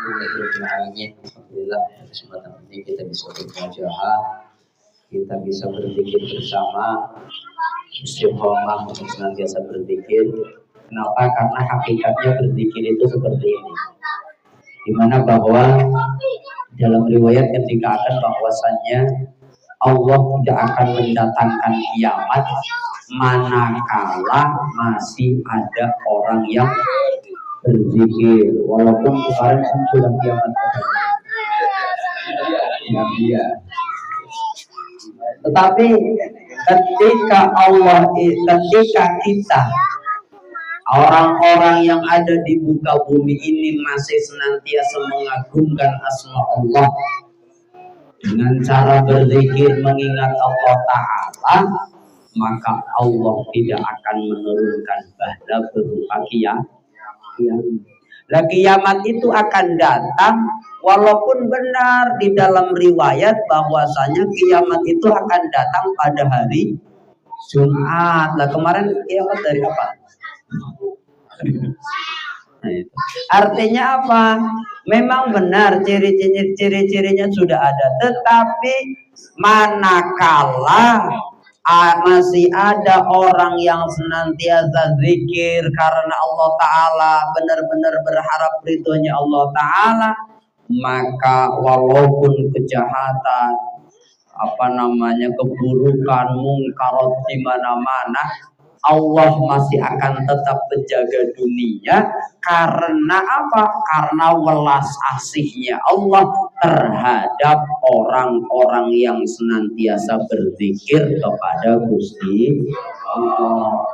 Alhamdulillah, kesempatan ini kita bisa bermujahadah, kita bisa berzikir bersama, istiqomah untuk senantiasa berzikir. Kenapa? Karena hakikatnya berzikir itu seperti ini. Dimana bahwa dalam riwayat ketika bahwasannya Allah tidak akan mendatangkan kiamat manakala masih ada orang yang berzikir, walaupun kemarin kan sudah kiamat ya. Tetapi ketika kita orang-orang yang ada di muka bumi ini masih senantiasa mengagungkan asma Allah dengan cara berzikir mengingat Allah Ta'ala, maka Allah tidak akan menurunkan bala berupa kiamat. Kiamat itu akan datang, walaupun benar di dalam riwayat bahwasanya kiamat itu akan datang pada hari Jumat. Kemarin kiamat dari apa? Artinya apa? Memang benar ciri-cirinya sudah ada, tetapi manakala masih ada orang yang senantiasa zikir karena Allah Ta'ala, benar-benar berharap ridhonya Allah Ta'ala, maka walaupun kejahatan, keburukan, mungkarat di mana-mana, Allah masih akan tetap menjaga dunia. Karena apa? Karena welas asihnya Allah terhadap orang-orang yang senantiasa berzikir kepada Gusti Allah.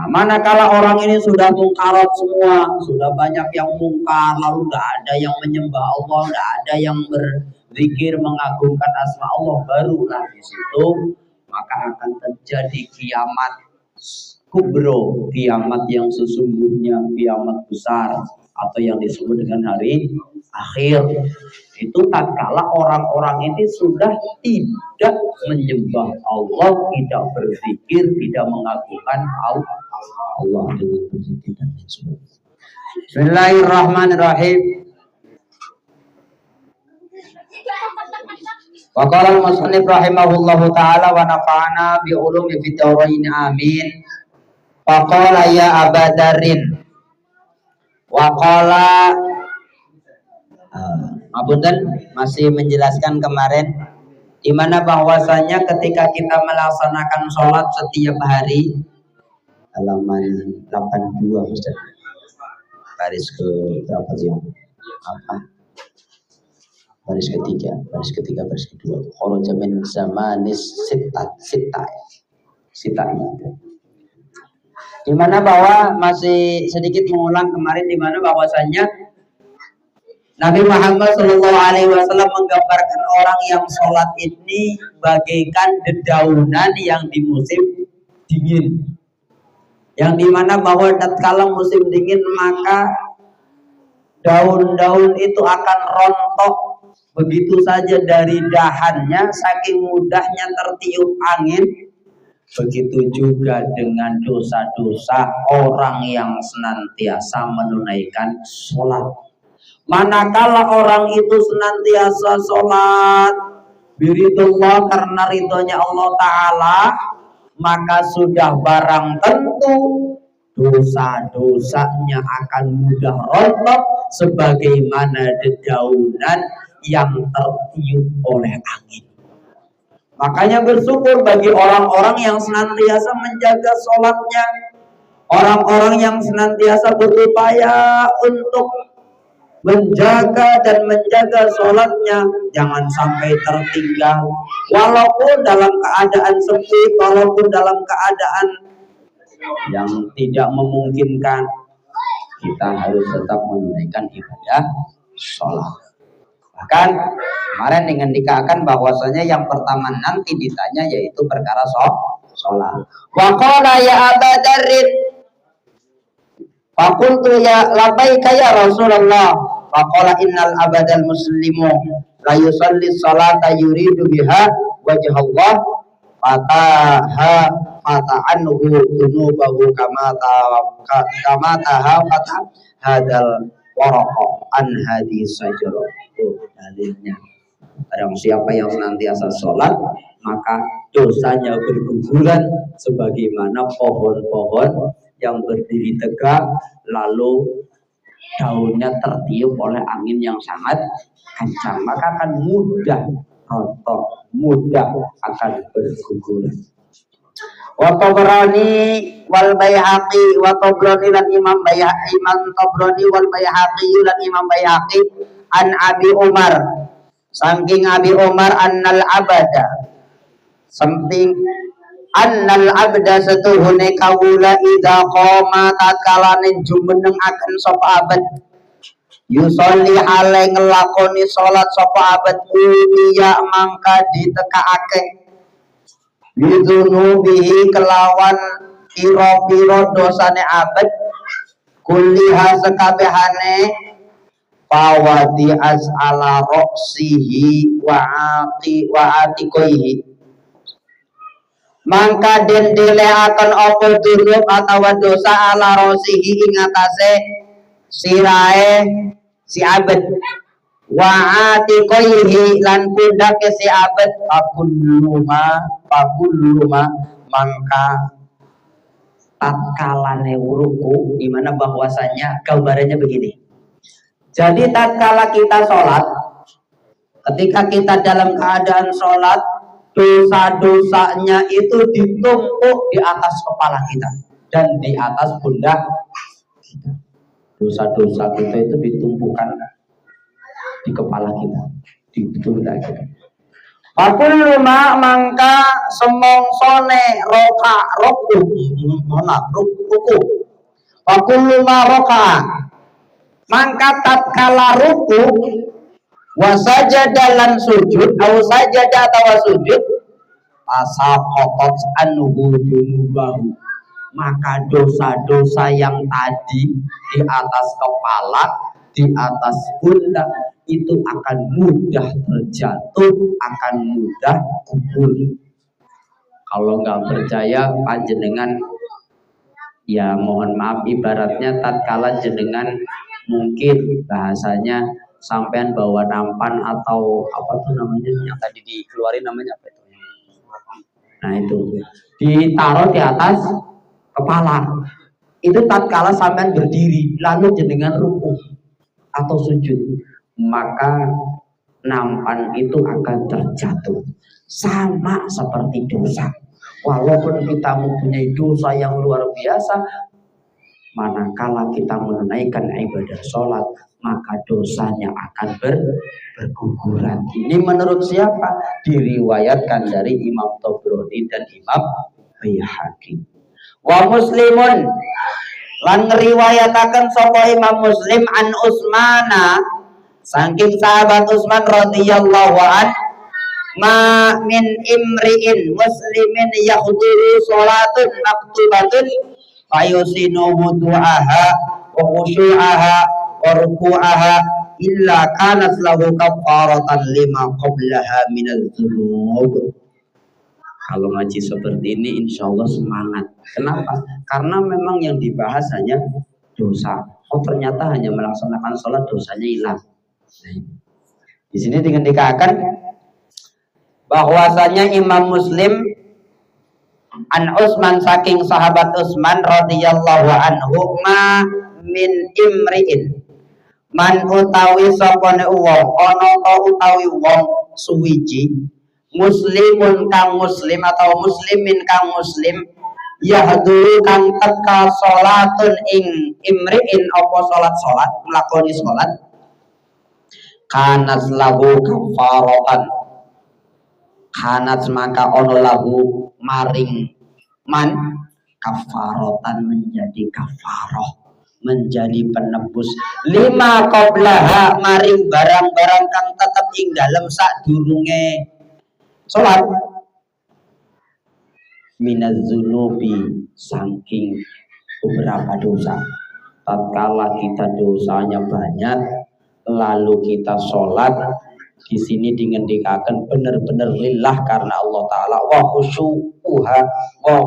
Manakala orang ini sudah mungkarat semua, sudah banyak yang mungkar, lalu tidak ada yang menyembah Allah, tidak ada yang berzikir mengagungkan asma Allah, barulah di situ maka akan terjadi kiamat kubro, kiamat yang sesungguhnya, kiamat besar, atau yang disebut dengan hari akhir. Itu tatkala orang-orang ini sudah tidak menyembah Allah, tidak berzikir, tidak mengagungkan Allah dengan berzikir dan sebagainya. Bismillahirrahmanirrahim. Wa qala al-musannif rahimahullahu ta'ala wa nafa'ana bi ulumi fid dharain amin. Wa qala ya abadarin. Wa qala masih menjelaskan kemarin di mana bahwasanya ketika kita melaksanakan sholat setiap hari, halaman 82 Ustaz. Baris ke berapa sih? Baris ketiga, baris kedua. Kalau zaman sita ini. Di mana bahwa masih sedikit mengulang kemarin, di mana bahwasanya Nabi Muhammad SAW menggambarkan orang yang sholat ini bagaikan dedaunan yang di musim dingin. Yang dimana bahwa tatkala musim dingin maka daun-daun itu akan rontok begitu saja dari dahannya, saking mudahnya tertiup angin. Begitu juga dengan dosa-dosa orang yang senantiasa menunaikan sholat. Manakala orang itu senantiasa sholat biridullah, karena ridhonya Allah Ta'ala, maka sudah barang tentu dosa-dosanya akan mudah rontok sebagaimana dedaunan yang tertiup oleh angin. Makanya bersyukur bagi orang-orang yang senantiasa menjaga sholatnya, orang-orang yang senantiasa berupaya untuk menjaga sholatnya, jangan sampai tertinggal. Walaupun dalam keadaan sempit, walaupun dalam keadaan yang tidak memungkinkan, kita harus tetap menunaikan ibadah sholat. Bahkan kemarin dengan dikatakan bahwasanya yang pertama nanti ditanya yaitu perkara sholat. Wa qala ya abadarin, faqultu ya labbaika ya Rasulullah. Wa qala innal abadal muslimu la yusalli sholata yuridu biha wajh Allah fata'anhu dunubahu kama tahafata hadal Waraqah an hadis sajarah. Itu dalilnya. Barang siapa yang senantiasa sholat, maka dosanya berguguran sebagaimana pohon-pohon yang berdiri tegak lalu daunnya tertiup oleh angin yang sangat kencang, maka akan mudah rontok, mudah akan berguguran. Wa Tabrani wal Baihaqi wa Tabrani lan Imam Tabrani wal Baihaqi lan Imam Baihaqi an Abi Umar saking Abi Umar annal abada something annal abda setuhune kawula idza qoma tatkalane jumeneng akan sapa abad yusolli hale ngelakoni salat sapa abad kuliya mangka ditekaake bidunubihi kelawan piro-piro dosane abad kuliha sekabehane fawadi as'ala roksihi wa atiqoihi mangka den deleaken apa dunub atawa dosa ala roksihi ing atase sirae si abad wa atiqoihi lan pundake si abad pakulluma mangka tatkalane wuruku, dimana bahwasanya gambarannya begini. Jadi tatkala kita sholat, ketika kita dalam keadaan sholat, dosa-dosanya itu ditumpuk di atas kepala kita dan di atas pundak kita. Dosa-dosa kita itu ditumpukan di kepala kita, di pundak kita. Pakulluma mangka semongsone ruku. Pakulluma roka mangka tatkala ruku wasajada lan sujud au sajada atawa sujud asaqatat anhu dunubahu maka dosa-dosa yang tadi di atas kepala, di atas pundak itu akan mudah terjatuh, akan mudah gugur. Kalau nggak percaya panjenengan ya mohon maaf ibaratnya tatkala jenengan mungkin bahasanya sampean bawa nampan atau apa tuh namanya yang tadi dikeluarin namanya apa itu? Nah itu ditaruh di atas kepala. Itu tatkala sampean berdiri lalu jenengan ruku atau sujud, maka nampan itu akan terjatuh. Sama seperti dosa. Walaupun kita mempunyai dosa yang luar biasa, manakala kita menunaikan ibadah sholat, maka dosanya akan berguguran. Ini menurut siapa? Diriwayatkan dari Imam Tabrani dan Imam Baihaqi. Wa Muslimun lan ngriwayataken sapa Imam Muslim an Utsmana saking sahabat Utsman radhiyallahu an ma min imri'in muslimin yahduru salatun maktubatun fayusinu wudu'aha wa khusyu'aha wa ruku'aha illa kanat lahu kafaratan lima qablaha minadz dzunub. Kalau ngaji seperti ini insya Allah semangat. Kenapa? Karena memang yang dibahas hanya dosa. Oh ternyata hanya melaksanakan sholat dosanya hilang. Di sini dikatakan bahwasanya Imam Muslim an Utsman saking sahabat Utsman radhiyallahu anhu ma min imri'in man utawi sapane wong ana ta utawi wong suwiji muslimun kang muslim atau muslimin kang muslim yahduru kang teka salatun ing imri'in apa salat melakoni salat kanas lahu kafaratan kanat maka ono lahu maring man kafaratan menjadi kafaroh menjadi penebus lima qablaha maring barang-barang kang tetep ing dalem sadurunge salat minaz dzunubi saking beberapa dosa. Tatkala kita dosanya banyak lalu kita sholat, di sini dingendikaken benar-benar lillah karena Allah Taala wa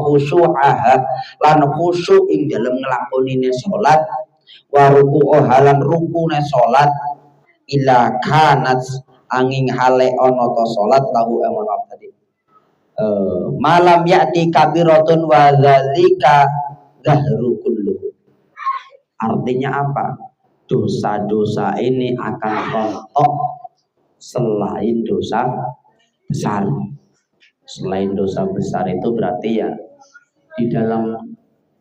khusyu'aha lan khusyuk ing dalam ngelakonine sholat Wa ruku'u halan rukune salat ila kanat angin hale ono to salat lahu emon tadi malam ya'ti kabiratun wa dzalika zahru kullu. Artinya apa? Dosa-dosa ini akan rontok selain dosa besar. Selain dosa besar itu berarti ya di dalam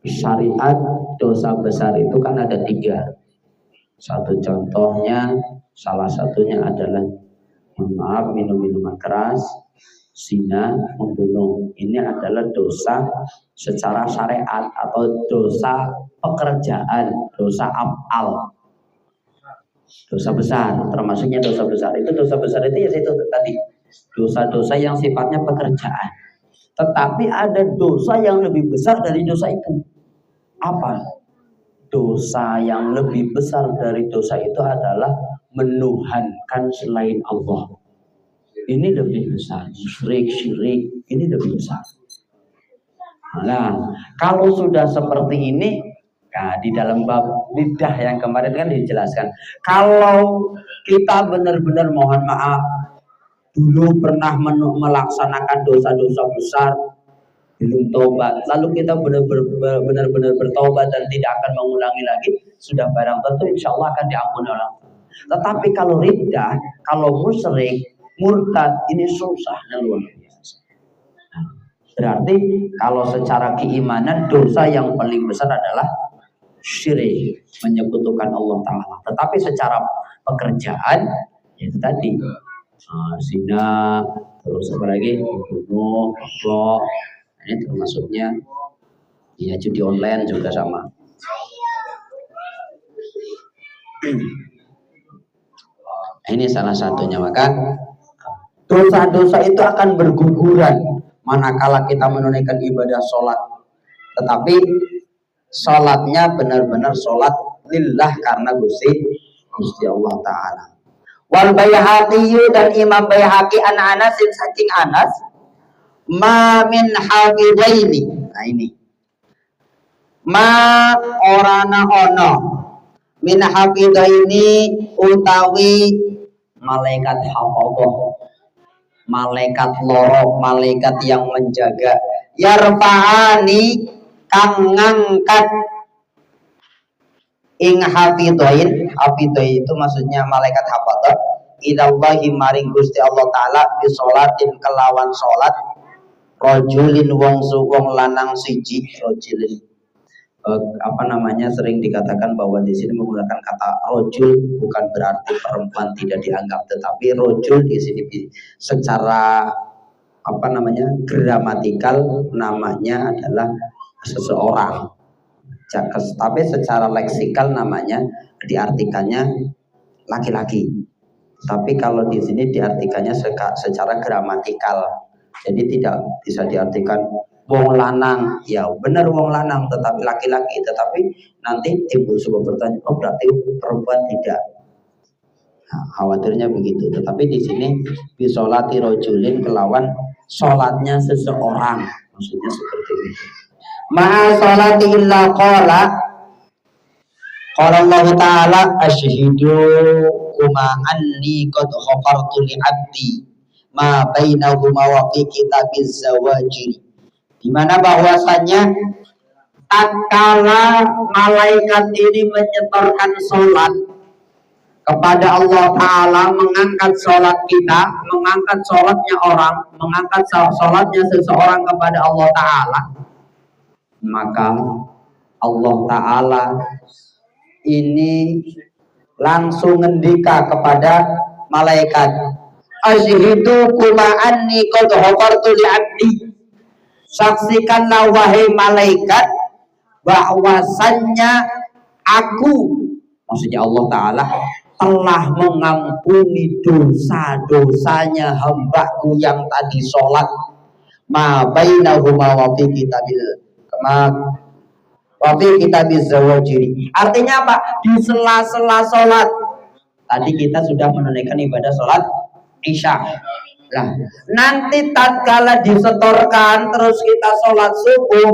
syariat dosa besar itu kan ada 3. Satu contohnya, salah satunya adalah maaf minum minuman keras, zina, membunuh. Ini adalah dosa secara syariat atau dosa pekerjaan, dosa af'al. Dosa besar, termasuknya dosa besar. Itu dosa besar itu ya itu tadi. Dosa-dosa yang sifatnya pekerjaan. Tetapi ada dosa yang lebih besar dari dosa itu. Apa? Dosa yang lebih besar dari dosa itu adalah menuhankan selain Allah. Ini lebih besar. Syirik ini lebih besar. Nah, kalau sudah seperti ini, nah di dalam bab lidah yang kemarin kan dijelaskan. Kalau kita benar-benar mohon maaf dulu pernah melaksanakan dosa-dosa besar, belum taubat, lalu kita benar-benar bertaubat dan tidak akan mengulangi lagi, sudah barang tentu insya Allah akan diampuni oleh Allah. Tetapi kalau riddah, kalau musyrik, murtad, ini susah dan luar biasa. Nah, berarti kalau secara keimanan dosa yang paling besar adalah syirik, menyekutukan Allah Ta'ala. Tetapi secara pekerjaan, itu tadi zina, terus apa lagi, bunuh, mabok. Ini termasuknya ya judi online juga sama. Ini salah satunya. Maka dosa-dosa itu akan berguguran manakala kita menunaikan ibadah sholat. Tetapi sholatnya benar-benar sholat lillah karena Gusti Allah Ta'ala. Wal Baihaqi dan Imam Baihaqi an Anasin saking Anas ma min hafidaini. Nah ini ma orana ono min hafidaini utawi malaikat hafadhah, malaikat loro, malaikat yang menjaga, yarfa'ani kang ngangkat ing hafidhain. Hafidhain itu maksudnya malaikat hafadhah ilallahi maring Gusti Allah Ta'ala bi sholatin kelawan sholat rojulin wong lanang siji. Rojulin sering dikatakan bahwa di sini menggunakan kata rojul bukan berarti perempuan tidak dianggap, tetapi rojul di sini secara gramatikal namanya adalah seseorang. Tapi secara leksikal namanya diartikannya laki-laki. Tapi kalau di sini diartikannya secara gramatikal. Jadi tidak bisa diartikan wong lanang, ya benar wong lanang tetapi laki-laki, tetapi nanti timbul sebuah pertanyaan, oh berarti perempuan tidak. Nah, khawatirnya begitu. Tetapi di sini bisolati rojulin kelawan sholatnya seseorang, maksudnya seperti itu. Ma'a sholati illa qala Allah Ta'ala asyhidu kuma anni qad ghafartu li 'abdi ma bainahuma wa fi kitabiz zawajir, di mana bahwasanya tatkala malaikat ini menyetorkan sholat kepada Allah Ta'ala, mengangkat sholat kita, mengangkat sholatnya orang, mengangkat sholatnya seseorang kepada Allah Ta'ala, maka Allah Ta'ala ini langsung ngendika kepada malaikat, asyhidu kuma anni qad ghafartu li 'abdi, saksikanlah wahai malaikat bahwasannya aku, maksudnya Allah Ta'ala, telah mengampuni dosa-dosanya hambaku yang tadi sholat ma bainahuma wa fi kitabiz zawajiri. Artinya apa? Di sela-sela sholat tadi kita sudah menunaikan ibadah sholat isya. Nah, nanti tatkala disetorkan terus kita sholat subuh,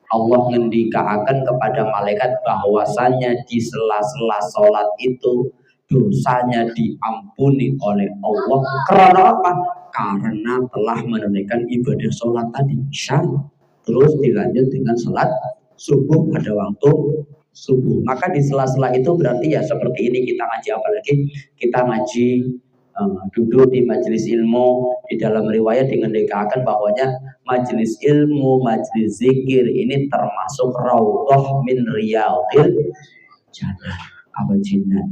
Allah ngendikaaken kepada malaikat bahwasannya di sela-sela sholat itu dosanya diampuni oleh Allah. Karena apa? Karena telah menunaikan ibadah sholat tadi isya, terus dilanjut dengan sholat subuh pada waktu subuh. Maka di sela-sela itu berarti ya seperti ini kita ngaji, apalagi kita ngaji duduk di majelis ilmu. Di dalam riwayat dengan dikatakan bahwanya majelis ilmu, majelis zikir ini termasuk raudhah min riyadil jannah, apa jinnah.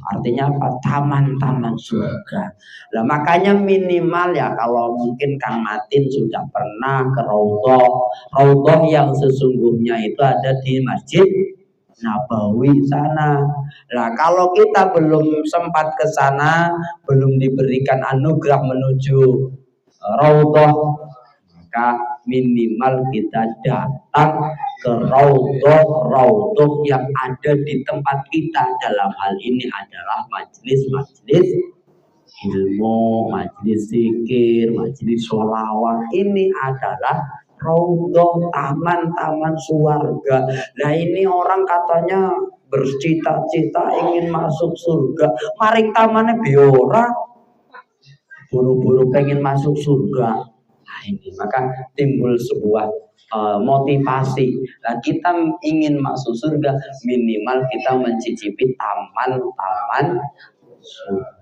Artinya apa? Taman-taman surga. Nah, makanya minimal ya kalau mungkin Kang Matin sudah pernah ke raudhah. Raudhah yang sesungguhnya itu ada di Masjid Nabawi sana. Nah, kalau kita belum sempat ke sana, belum diberikan anugerah menuju raudhah, maka minimal kita datang ke raudhah yang ada di tempat kita. Dalam hal ini adalah majelis-majelis ilmu, majelis zikir, majelis sholawat. Ini adalah raudhah, taman-taman surga. Nah ini orang katanya bercita-cita ingin masuk surga, mari tamannya biora, buru-buru pengen masuk surga. Nah ini maka timbul sebuah motivasi. Nah kita ingin masuk surga, minimal kita mencicipi taman-taman surga.